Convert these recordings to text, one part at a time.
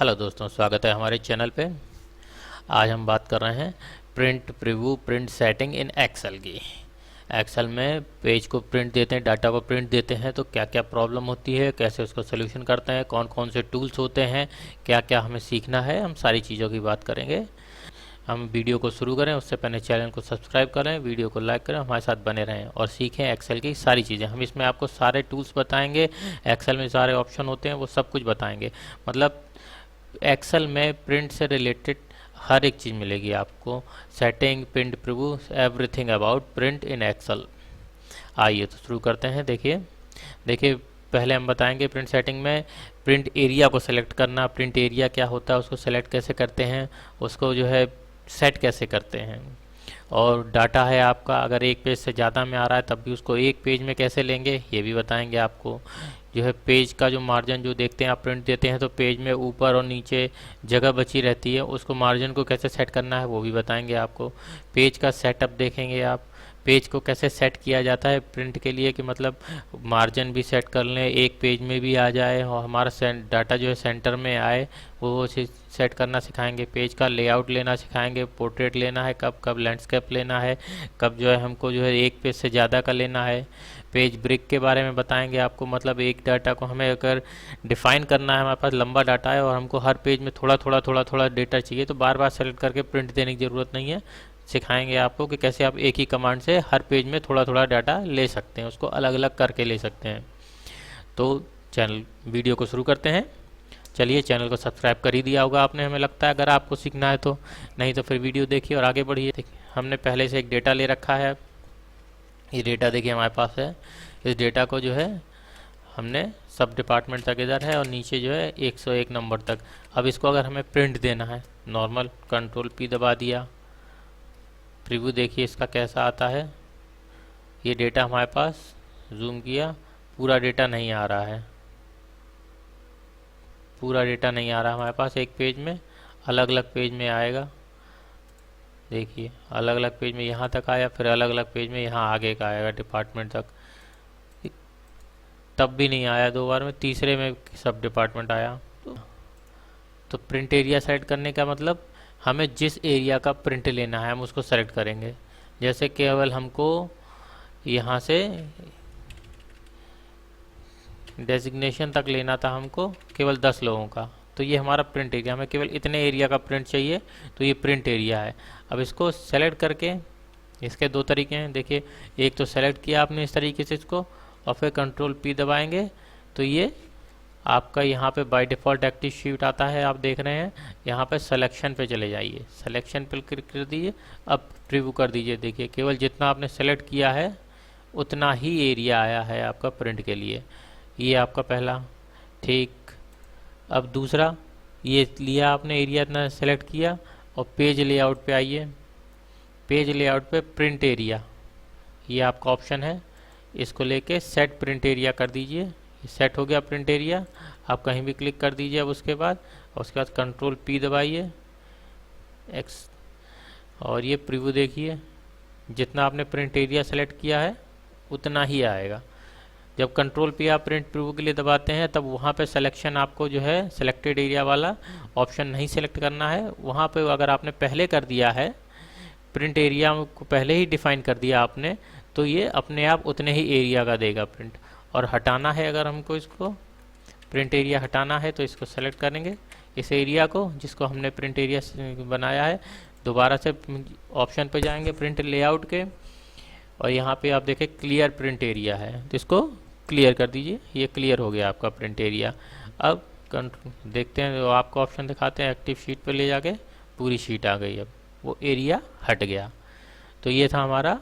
Hello दोस्तों, स्वागत है हमारे चैनल पे। आज हम बात कर रहे हैं print preview print setting in Excel की। एक्सेल में पेज को प्रिंट देते हैं, डाटा को प्रिंट देते हैं, तो क्या क्या प्रॉब्लम होती है, कैसे उसको सोल्यूशन करते हैं, कौन कौन से टूल्स होते हैं, क्या क्या हमें सीखना है, हम सारी चीज़ों की बात करेंगे। हम वीडियो को शुरू करें उससे पहले चैनल को सब्सक्राइब करें, वीडियो को लाइक करें, हमारे साथ बने रहें और सीखें एक्सेल की सारी चीज़ें। हम इसमें आपको सारे टूल्स बताएंगे, एक्सेल में सारे ऑप्शन होते हैं वो सब कुछ बताएंगे। मतलब एक्सेल में प्रिंट से रिलेटेड हर एक चीज़ मिलेगी आपको। Setting, print preview, everything about print in Excel. आइए तो शुरू करते हैं। देखिए देखिए पहले हम बताएंगे प्रिंट सेटिंग में प्रिंट एरिया को सेलेक्ट करना। प्रिंट एरिया क्या होता है, उसको सेलेक्ट कैसे करते हैं, उसको जो है सेट कैसे करते हैं। और डाटा है आपका, अगर एक पेज से ज़्यादा में आ रहा है तब भी उसको एक पेज में कैसे लेंगे ये भी बताएंगे आपको। जो है पेज का जो मार्जिन जो देखते हैं आप प्रिंट देते हैं तो पेज में ऊपर और नीचे जगह बची रहती है, उसको मार्जिन को कैसे सेट करना है वो भी बताएंगे आपको। पेज का सेटअप देखेंगे आप, पेज को कैसे सेट किया जाता है प्रिंट के लिए, कि मतलब मार्जिन भी सेट कर लें, एक पेज में भी आ जाए और हमारा डाटा जो है सेंटर में आए, वो सेट करना सिखाएंगे। पेज का लेआउट लेना सिखाएंगे, पोर्ट्रेट लेना है कब कब, लैंडस्केप लेना है कब, जो है हमको जो है एक पेज से ज़्यादा का लेना है। पेज ब्रेक के बारे में बताएंगे आपको, मतलब एक डाटा को हमें अगर डिफाइन करना है, हमारे पास लंबा डाटा है और हमको हर पेज में थोड़ा डेटा चाहिए, तो बार बार सेलेक्ट करके प्रिंट देने की ज़रूरत नहीं है। सिखाएंगे आपको कि कैसे आप एक ही कमांड से हर पेज में थोड़ा डाटा ले सकते हैं, उसको अलग अलग करके ले सकते हैं। तो चैनल वीडियो को शुरू करते हैं। चलिए, चैनल को सब्सक्राइब कर ही दिया होगा आपने, हमें लगता है, अगर आपको सीखना है तो। नहीं तो फिर वीडियो देखिए और आगे बढ़िए। देखिए हमने पहले से एक डेटा ले रखा है, ये डेटा देखिए हमारे पास है। इस डेटा को जो है हमने सब डिपार्टमेंट तक इधर है और नीचे जो है 101 नंबर तक। अब इसको अगर हमें प्रिंट देना है, नॉर्मल कंट्रोल पी दबा दिया, प्रीव्यू देखिए इसका कैसा आता है। ये डेटा हमारे पास जूम किया, पूरा डेटा नहीं आ रहा है, पूरा डेटा नहीं आ रहा हमारे पास एक पेज में, अलग अलग पेज में आएगा। देखिए अलग अलग पेज में यहाँ तक आया, फिर अलग अलग पेज में यहाँ आगे का आएगा डिपार्टमेंट तक। तब भी नहीं आया, दो बार में, तीसरे में सब डिपार्टमेंट आया। तो प्रिंट एरिया सेलेक्ट करने का मतलब हमें जिस एरिया का प्रिंट लेना है हम उसको सेलेक्ट करेंगे। जैसे केवल हमको यहाँ से डेजिग्नेशन तक लेना था, हमको केवल 10 लोगों का, तो ये हमारा प्रिंट एरिया, हमें केवल इतने एरिया का प्रिंट चाहिए, तो ये प्रिंट एरिया है। अब इसको सेलेक्ट करके, इसके दो तरीके हैं। देखिए एक तो सेलेक्ट किया आपने इस तरीके से इसको, और फिर कंट्रोल पी दबाएंगे तो ये आपका यहाँ पे बाय डिफ़ॉल्ट एक्टिव शीट आता है, आप देख रहे हैं। यहाँ पे सिलेक्शन पे चले जाइए, सिलेक्शन पे क्लिक कर दीजिए, अब प्रीव्यू कर दीजिए। देखिए केवल जितना आपने सेलेक्ट किया है उतना ही एरिया आया है आपका प्रिंट के लिए। ये आपका पहला, ठीक। अब दूसरा, ये लिया आपने एरिया इतना सेलेक्ट किया और पेज लेआउट पे आइए। पेज लेआउट पे प्रिंट एरिया, ये आपका ऑप्शन है, इसको लेके सेट प्रिंट एरिया कर दीजिए। सेट हो गया प्रिंट एरिया। आप कहीं भी क्लिक कर दीजिए अब उसके बाद, और उसके बाद कंट्रोल पी दबाइए एक्स, और ये प्रीव्यू देखिए, जितना आपने प्रिंट एरिया सेलेक्ट किया है उतना ही आएगा। जब कंट्रोल पी आप प्रिंट प्रीव्यू के लिए दबाते हैं तब वहाँ पे सिलेक्शन आपको जो है सेलेक्टेड एरिया वाला ऑप्शन नहीं सेलेक्ट करना है। वहाँ पे अगर आपने पहले कर दिया है, प्रिंट एरिया को पहले ही डिफाइन कर दिया आपने, तो ये अपने आप उतने ही एरिया का देगा प्रिंट। और हटाना है, अगर हमको इसको प्रिंट एरिया हटाना है तो इसको सेलेक्ट करेंगे, इस एरिया को जिसको हमने प्रिंट एरिया बनाया है। दोबारा से ऑप्शन पे जाएंगे प्रिंट लेआउट के, और यहाँ पे आप देखें क्लियर प्रिंट एरिया है, तो इसको क्लियर कर दीजिए। ये क्लियर हो गया आपका प्रिंट एरिया। अब देखते हैं, तो आपको ऑप्शन दिखाते हैं, एक्टिव शीट पे ले जाके पूरी शीट आ गई, अब वो एरिया हट गया। तो ये था हमारा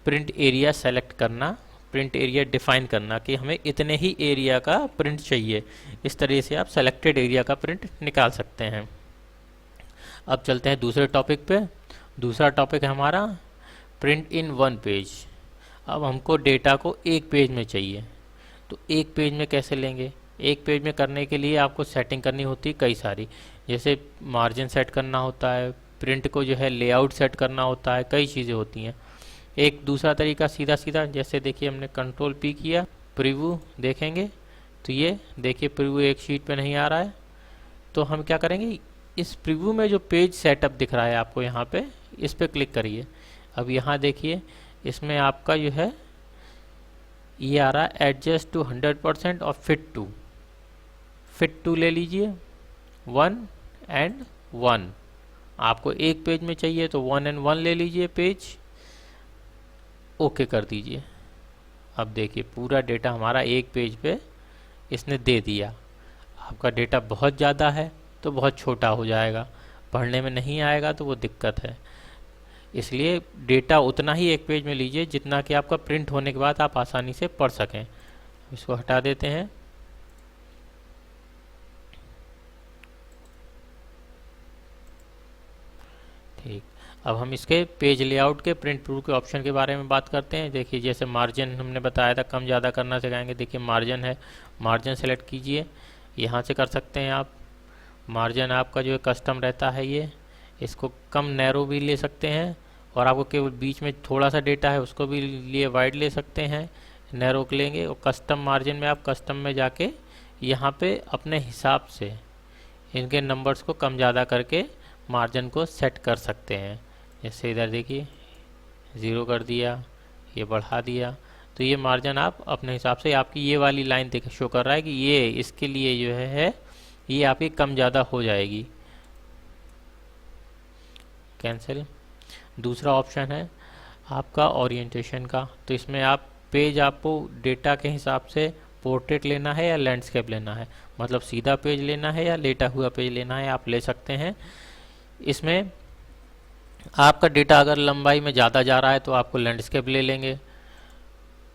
प्रिंट एरिया सेलेक्ट करना, प्रिंट एरिया डिफाइन करना कि हमें इतने ही एरिया का प्रिंट चाहिए। इस तरह से आप सेलेक्टेड एरिया का प्रिंट निकाल सकते हैं। अब चलते हैं दूसरे टॉपिक पे। दूसरा टॉपिक है हमारा प्रिंट इन वन पेज। अब हमको डेटा को एक पेज में चाहिए, तो एक पेज में कैसे लेंगे। एक पेज में करने के लिए आपको सेटिंग करनी होती है कई सारी, जैसे मार्जिन सेट करना होता है, प्रिंट को जो है लेआउट सेट करना होता है, कई चीज़ें होती हैं। एक दूसरा तरीका सीधा सीधा, जैसे देखिए हमने कंट्रोल पी किया, प्रीव्यू देखेंगे तो ये देखिए प्रीव्यू एक शीट पे नहीं आ रहा है, तो हम क्या करेंगे, इस प्रीव्यू में जो पेज सेटअप दिख रहा है आपको यहाँ पे, इस पे क्लिक करिए। अब यहाँ देखिए, इसमें आपका जो है ये आ रहा है एडजस्ट टू 100% और फिट टू ले लीजिए 1 and 1। आपको एक पेज में चाहिए तो 1 and 1 ले लीजिए पेज, ओके कर दीजिए। अब देखिए पूरा डेटा हमारा एक पेज पे इसने दे दिया। आपका डेटा बहुत ज़्यादा है तो बहुत छोटा हो जाएगा, पढ़ने में नहीं आएगा तो वो दिक्कत है। इसलिए डेटा उतना ही एक पेज में लीजिए जितना कि आपका प्रिंट होने के बाद आप आसानी से पढ़ सकें। इसको हटा देते हैं। ठीक, अब हम इसके पेज लेआउट के प्रिंट प्रूव के ऑप्शन के बारे में बात करते हैं। देखिए जैसे मार्जिन हमने बताया था कम ज़्यादा करना सिखाएंगे। देखिए मार्जिन है, मार्जिन सेलेक्ट कीजिए, यहाँ से कर सकते हैं आप। मार्जिन आपका जो है कस्टम रहता है, ये इसको कम नैरो भी ले सकते हैं, और आपको केवल बीच में थोड़ा सा डेटा है उसको भी लिए वाइड ले सकते हैं, नैरो के लेंगे। और कस्टम मार्जिन में आप कस्टम में जाके यहाँ पे अपने हिसाब से इनके नंबर्स को कम ज़्यादा करके मार्जिन को सेट कर सकते हैं। जैसे इधर देखिए 0 कर दिया, ये बढ़ा दिया, तो ये मार्जिन आप अपने हिसाब से, आपकी ये वाली लाइन देख शो कर रहा है कि ये इसके लिए जो है ये आपकी कम ज़्यादा हो जाएगी। कैंसिल। दूसरा ऑप्शन है आपका ओरिएंटेशन का, तो इसमें आप पेज आपको डेटा के हिसाब से पोर्ट्रेट लेना है या लैंडस्केप लेना है, मतलब सीधा पेज लेना है या लेटा हुआ पेज लेना है, आप ले सकते हैं। इसमें आपका डेटा अगर लंबाई में ज़्यादा जा रहा है तो आपको लैंडस्केप ले लेंगे।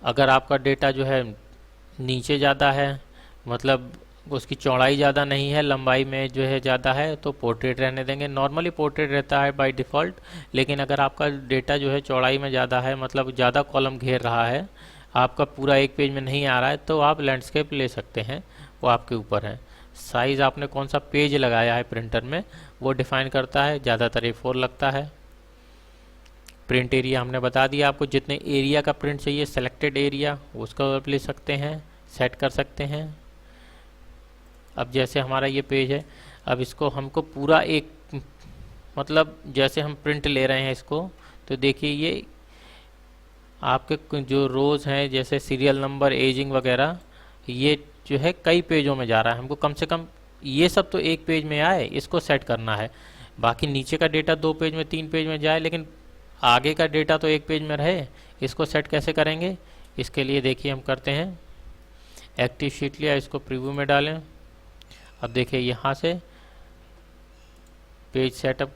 अगर आपका डेटा जो है नीचे ज़्यादा है, मतलब उसकी चौड़ाई ज़्यादा नहीं है, लंबाई में जो है ज़्यादा है, तो पोर्ट्रेट रहने देंगे। नॉर्मली पोर्ट्रेट रहता है बाय डिफ़ॉल्ट, लेकिन अगर आपका डेटा जो है चौड़ाई में ज़्यादा है, मतलब ज़्यादा कॉलम घेर रहा है, आपका पूरा एक पेज में नहीं आ रहा है, तो आप लैंडस्केप ले सकते हैं, वो आपके ऊपर है। साइज़ आपने कौन सा पेज लगाया है प्रिंटर में वो डिफ़ाइन करता है, ज़्यादातर A4 लगता है। प्रिंट एरिया हमने बता दिया आपको, जितने एरिया का प्रिंट चाहिए सेलेक्टेड एरिया उसका आप ले सकते हैं, सेट कर सकते हैं। अब जैसे हमारा ये पेज है, अब इसको हमको पूरा एक, मतलब जैसे हम प्रिंट ले रहे हैं इसको, तो देखिए ये आपके जो रोज़ हैं जैसे सीरियल नंबर, एजिंग वगैरह, ये जो है कई पेजों में जा रहा है। हमको कम से कम ये सब तो एक पेज में आए, इसको सेट करना है। बाकी नीचे का डेटा 2 पेज में, 3 पेज में जाए, लेकिन आगे का डेटा तो एक पेज में रहे। इसको सेट कैसे करेंगे, इसके लिए देखिए हम करते हैं, एक्टिव शीट लिया, इसको प्रीव्यू में डालें। अब देखिए यहाँ से पेज सेटअप,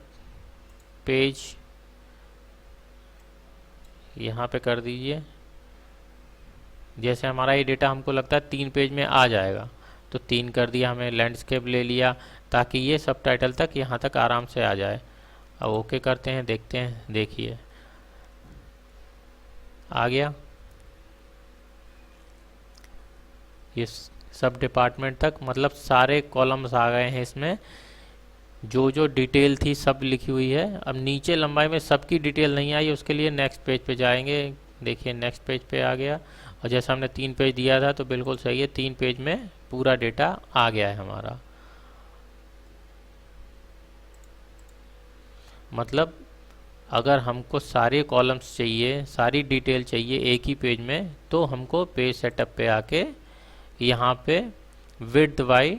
पेज यहाँ पे कर दीजिए। जैसे हमारा ये डेटा हमको लगता है 3 पेज में आ जाएगा, तो 3 कर दिया, हमें लैंडस्केप ले लिया ताकि ये सब टाइटल तक यहाँ तक आराम से आ जाए। अब ओके करते हैं, देखते हैं, देखिए आ गया ये सब डिपार्टमेंट तक, मतलब सारे कॉलम्स आ गए हैं इसमें, जो जो डिटेल थी सब लिखी हुई है। अब नीचे लंबाई में सबकी डिटेल नहीं आई, उसके लिए नेक्स्ट पेज पे जाएंगे। देखिए नेक्स्ट पेज पे आ गया, और जैसा हमने 3 पेज दिया था तो बिल्कुल सही है, 3 पेज में पूरा डेटा आ गया है हमारा। मतलब अगर हमको सारे कॉलम्स चाहिए, सारी डिटेल चाहिए एक ही पेज में, तो हमको पेज सेटअप पे आके यहाँ पे विड्थ बाई,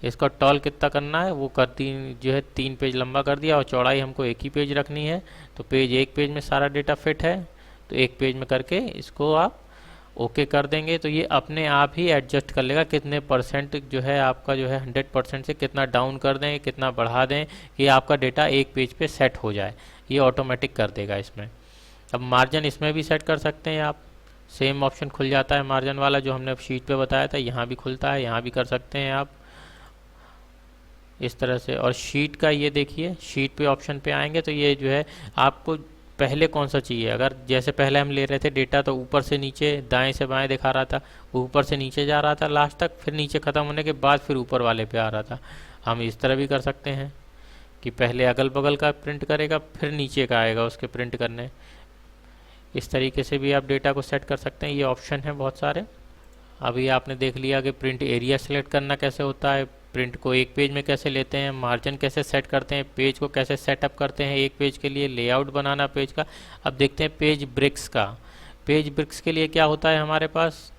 इसका टॉल कितना करना है वो कर दी, जो है 3 पेज लंबा कर दिया, और चौड़ाई हमको एक ही पेज रखनी है, तो पेज एक पेज में सारा डेटा फिट है, तो एक पेज में करके इसको आप ओके कर देंगे, तो ये अपने आप ही एडजस्ट कर लेगा कितने परसेंट जो है आपका जो है 100% से कितना डाउन कर दें, कितना बढ़ा दें कि आपका डेटा एक पेज पे सेट हो जाए, ये ऑटोमेटिक कर देगा इसमें। अब मार्जिन इसमें भी सेट कर सकते हैं आप, सेम ऑप्शन खुल जाता है मार्जिन वाला जो हमने शीट पे बताया था, यहाँ भी खुलता है, यहाँ भी कर सकते हैं आप इस तरह से। और शीट का ये देखिए, शीट पे ऑप्शन पे आएंगे तो ये जो है आपको पहले कौन सा चाहिए, अगर जैसे पहले हम ले रहे थे डेटा तो ऊपर से नीचे, दाएं से बाएं दिखा रहा था, ऊपर से नीचे जा रहा था लास्ट तक, फिर नीचे ख़त्म होने के बाद फिर ऊपर वाले पे आ रहा था। हम इस तरह भी कर सकते हैं कि पहले अगल बगल का प्रिंट करेगा फिर नीचे का आएगा उसके प्रिंट करने। इस तरीके से भी आप डेटा को सेट कर सकते हैं, ये ऑप्शन है बहुत सारे। अभी आपने देख लिया कि प्रिंट एरिया सेलेक्ट करना कैसे होता है, प्रिंट को एक पेज में कैसे लेते हैं, मार्जिन कैसे सेट करते हैं, पेज को कैसे सेटअप करते हैं एक पेज के लिए, लेआउट बनाना पेज का। अब देखते हैं पेज ब्रिक्स का। पेज ब्रिक्स के लिए क्या होता है हमारे पास।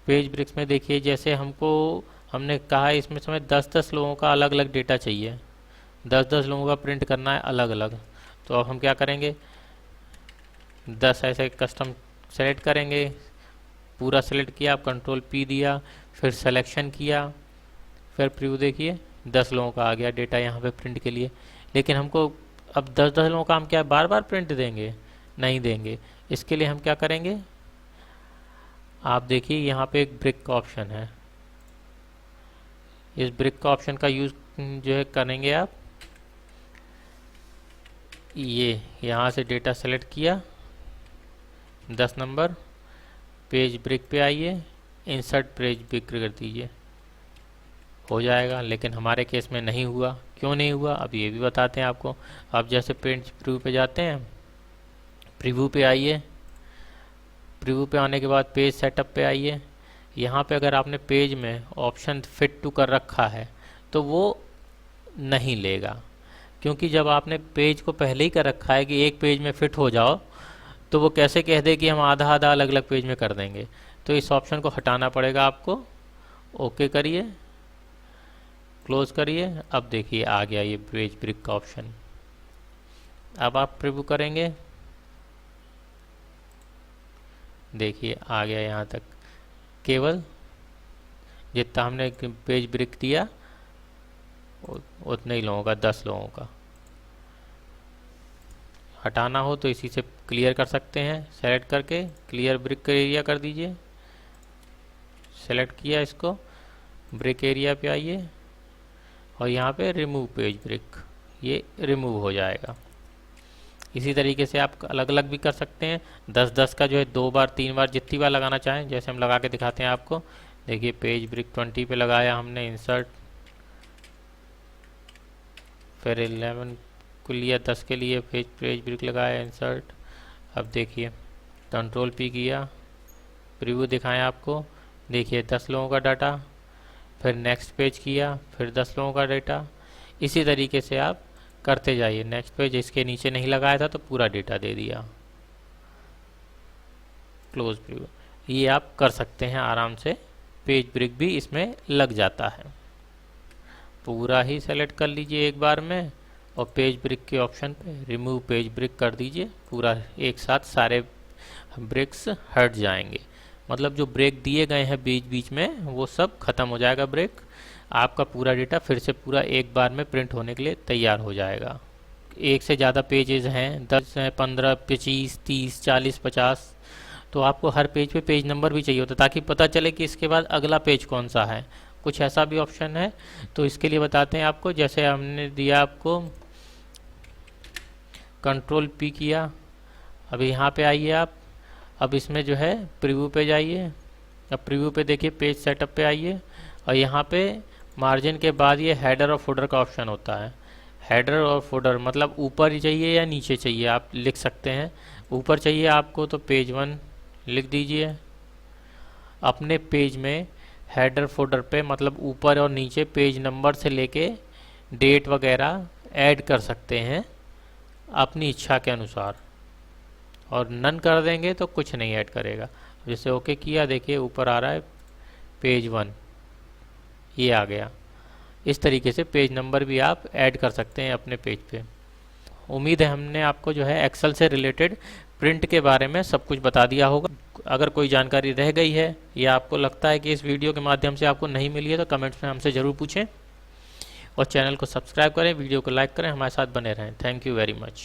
पेज ब्रिक्स में देखिए, जैसे हमने कहा इसमें समय 10-10 लोगों का अलग अलग डेटा चाहिए, 10-10 लोगों का प्रिंट करना है अलग अलग। तो अब हम क्या करेंगे, 10 ऐसे कस्टम सेलेक्ट करेंगे। पूरा सेलेक्ट किया, आप कंट्रोल P दिया, फिर सिलेक्शन किया, फिर प्रीव्यू देखिए 10 लोगों का आ गया डेटा यहाँ पे प्रिंट के लिए। लेकिन हमको अब 10-10 लोगों का हम क्या बार बार प्रिंट देंगे, नहीं देंगे। इसके लिए हम क्या करेंगे, आप देखिए यहाँ पे एक ब्रिक का ऑप्शन है, इस ब्रिक का ऑप्शन का यूज़ जो है करेंगे आप। ये यहाँ से डेटा सेलेक्ट किया, 10 नंबर, पेज ब्रिक पे आइए, इंसर्ट पेज ब्रिक कर दीजिए, हो जाएगा। लेकिन हमारे केस में नहीं हुआ, क्यों नहीं हुआ अब ये भी बताते हैं आपको। आप जैसे पेज प्रीव्यू पे जाते हैं, प्रीव्यू पे आइए, प्रीव्यू पे आने के बाद पेज सेटअप पे आइए। यहाँ पे अगर आपने पेज में ऑप्शन फिट टू कर रखा है तो वो नहीं लेगा, क्योंकि जब आपने पेज को पहले ही कर रखा है कि एक पेज में फिट हो जाओ, तो वो कैसे कह दे कि हम आधा आधा अलग अलग पेज में कर देंगे। तो इस ऑप्शन को हटाना पड़ेगा आपको। ओके करिए, क्लोज करिए। अब देखिए आ गया ये पेज ब्रिक का ऑप्शन। अब आप प्रीव्यू करेंगे, देखिए आ गया यहाँ तक। केवल जितना हमने पेज ब्रिक दिया उतने ही लोगों का, 10 लोगों का। हटाना हो तो इसी से क्लियर कर सकते हैं, सेलेक्ट करके क्लियर ब्रिक एरिया कर दीजिए। सेलेक्ट किया इसको, ब्रिक एरिया पे आइए और यहाँ पे रिमूव पेज ब्रिक, ये रिमूव हो जाएगा। इसी तरीके से आप अलग अलग भी कर सकते हैं। 10-10 का जो है 2 बार 3 बार जितनी बार लगाना चाहें, जैसे हम लगा के दिखाते हैं आपको। देखिए पेज ब्रिक 20 पे लगाया हमने, इंसर्ट, फिर 11 को लिया, 10 के लिए पेज ब्रिक लगाया, इंसर्ट। अब देखिए कंट्रोल P किया, प्रीव्यू दिखाएं आपको। देखिए 10 लोगों का डाटा, फिर नेक्स्ट पेज किया, फिर 10 लोगों का डेटा। इसी तरीके से आप करते जाइए। नेक्स्ट पेज इसके नीचे नहीं लगाया था तो पूरा डेटा दे दिया। क्लोज प्रीव्यू, ये आप कर सकते हैं आराम से। पेज ब्रिक भी इसमें लग जाता है। पूरा ही सेलेक्ट कर लीजिए एक बार में और पेज ब्रिक के ऑप्शन पे रिमूव पेज ब्रिक कर दीजिए। पूरा एक साथ सारे ब्रिक्स हट जाएंगे, मतलब जो ब्रेक दिए गए हैं बीच बीच में वो सब खत्म हो जाएगा ब्रेक। आपका पूरा डेटा फिर से पूरा एक बार में प्रिंट होने के लिए तैयार हो जाएगा। एक से ज़्यादा पेजेस हैं, 10 हैं, 15, 25, 30, 40, 50, तो आपको हर पेज पे पेज नंबर भी चाहिए होता है ताकि पता चले कि इसके बाद अगला पेज कौन सा है। कुछ ऐसा भी ऑप्शन है, तो इसके लिए बताते हैं आपको। जैसे हमने दिया आपको, कंट्रोल P किया, अब यहाँ पे आइए आप। अब इसमें जो है प्रीव्यू पे जाइए। अब प्रीव्यू पे देखिए पेज सेटअप पे आइए और यहाँ पे मार्जिन के बाद ये हेडर और फुटर का ऑप्शन होता है। हेडर और फुटर मतलब ऊपर ही चाहिए या नीचे चाहिए, आप लिख सकते हैं। ऊपर चाहिए आपको तो पेज 1 लिख दीजिए। अपने पेज में हेडर फुटर पे मतलब ऊपर और नीचे पेज नंबर से लेके डेट वगैरह ऐड कर सकते हैं अपनी इच्छा के अनुसार, और नन कर देंगे तो कुछ नहीं ऐड करेगा। जैसे ओके किया, देखिए ऊपर आ रहा है पेज 1, ये आ गया। इस तरीके से पेज नंबर भी आप ऐड कर सकते हैं अपने पेज पे। उम्मीद है हमने आपको जो है एक्सेल से रिलेटेड प्रिंट के बारे में सब कुछ बता दिया होगा। अगर कोई जानकारी रह गई है या आपको लगता है कि इस वीडियो के माध्यम से आपको नहीं मिली है तो कमेंट्स में हमसे ज़रूर पूछें और चैनल को सब्सक्राइब करें, वीडियो को लाइक करें, हमारे साथ बने रहें। Thank you very much.